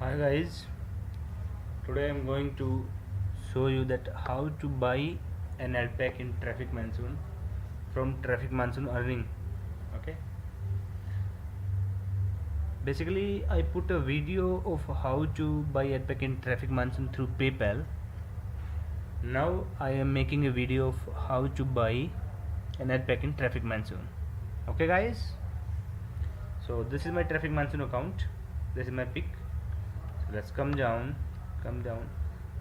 Hi guys, today I'm going to show you that how to buy an ad pack in Traffic Monsoon from Traffic Monsoon Earning. Okay, basically I put a video of how to buy ad pack in Traffic Monsoon through PayPal. Now I am making a video of how to buy an ad pack in Traffic Monsoon. Okay guys, so this is my Traffic Monsoon account. This is my pick. So let's come down.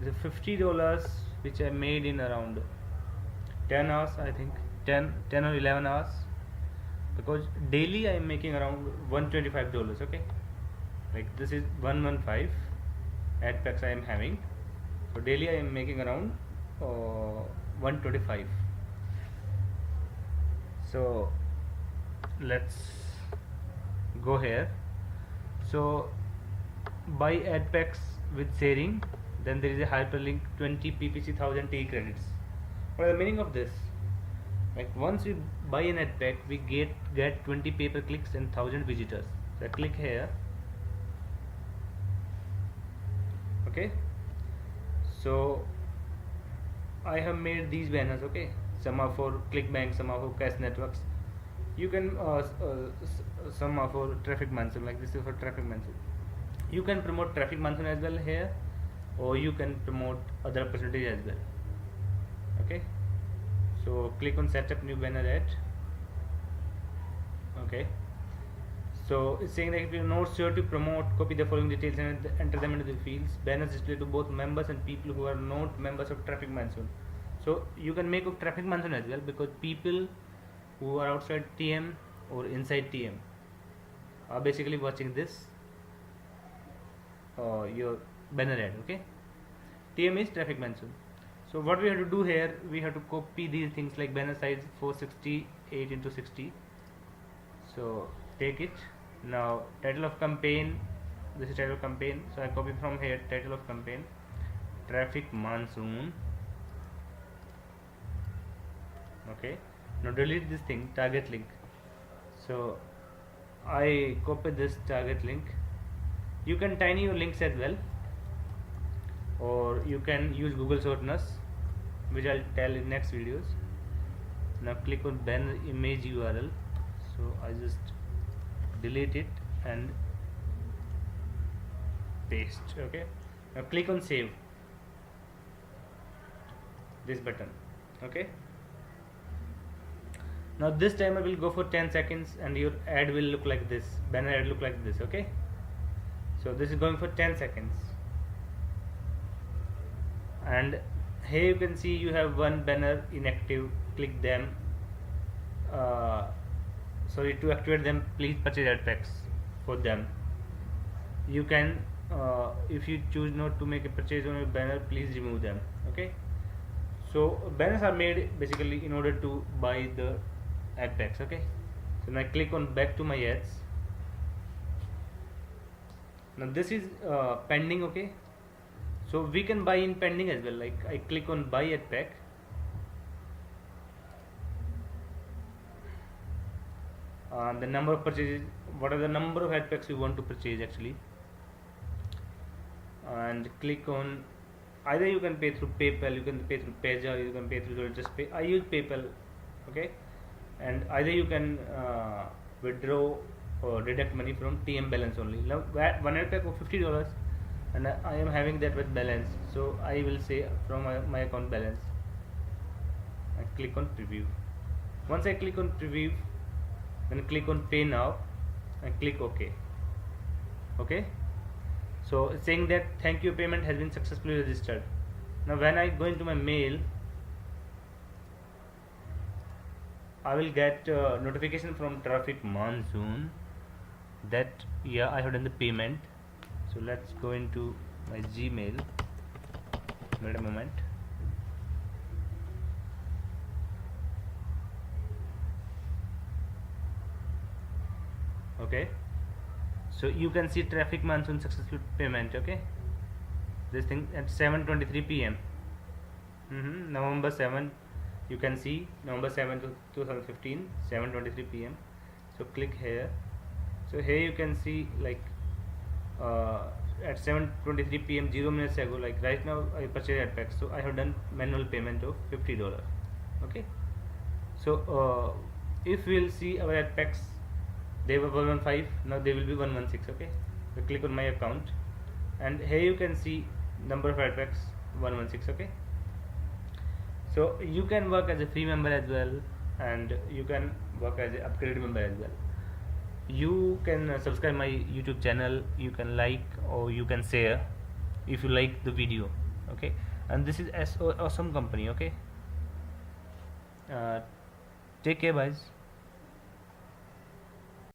This is $50 which I made in around 10 hours, I think 10 or 11 hours, because daily I am making around $125. Okay, like this is 115 ad packs I am having, so daily I am making around 125. So let's go here. So buy ad packs with sharing, then there is a hyperlink 20 ppc 1000 t credits. What is the meaning of this? Like once we buy an ad pack, we get 20 pay per clicks and 1000 visitors. So I click here. Okay, so I have made these banners. Okay, some are for ClickBank, some are for Cash Networks. You can some are for Traffic Monsoon. Like this is for Traffic Monsoon. You can promote Traffic Monsoon as well here, or you can promote other opportunities as well. Okay, so click on setup new banner ad. Okay, so it's saying that if you're not sure to promote, copy the following details and enter them into the fields. Banners display to both members and people who are not members of Traffic Monsoon. So you can make of Traffic Monsoon as well, because people who are outside TM or inside TM are basically watching this your banner ad. Okay, TM is Traffic Monsoon. So what we have to do here, we have to copy these things like banner size 468 into 60. So take it. Now title of campaign, this is title of campaign, so I copy from here title of campaign Traffic Monsoon. Okay, now delete this thing target link. So I copy this target link. You can tiny your links as well, or you can use Google shorteners, which I'll tell in next videos. Now click on banner image URL. So I just delete it and paste. Okay, now click on save, this button. Okay, now this timer will go for 10 seconds and your ad will look like this, banner ad look like this. Okay, so this is going for 10 seconds, and here you can see you have one banner inactive. Click them. Sorry, to activate them, please purchase ad packs for them. You can if you choose not to make a purchase on your banner, please remove them. Okay, so banners are made basically in order to buy the ad packs. Okay, so now I click on back to my ads. Now this is pending. Okay, so we can buy in pending as well. Like I click on buy ad pack. The number of purchases, what are the number of ad packs you want to purchase actually, and click on, either you can pay through PayPal, you can pay through Payza, you can pay through just pay. I use PayPal. Okay, and either you can withdraw or deduct money from TM balance only. Now one ad pack of $50, and I am having that with balance, so I will say from my account balance. I click on preview. Once I click on preview, then click on pay now and click OK. Okay, so it's saying that thank you, payment has been successfully registered. Now when I go into my mail, I will get notification from Traffic Monsoon that yeah, I have done the payment. So let's go into my Gmail. Wait a moment. Okay, so you can see Traffic Monsoon successful payment. Okay, this thing at 7:23 p.m. November 7, you can see November 7 to 2015, 7:23 p.m. So click here. So here you can see like at 7:23 p.m. 0 minutes ago, like right now I purchased at packs, so I have done manual payment of $50. Okay, so if we'll see our ad packs, they were 115, now they will be 116. Okay, so click on my account, and here you can see number of ad packs 116. Okay, so you can work as a free member as well, and you can work as an upgraded member as well. You can subscribe my YouTube channel, you can like or you can share if you like the video. Okay, and this is awesome company. Okay, take care, guys.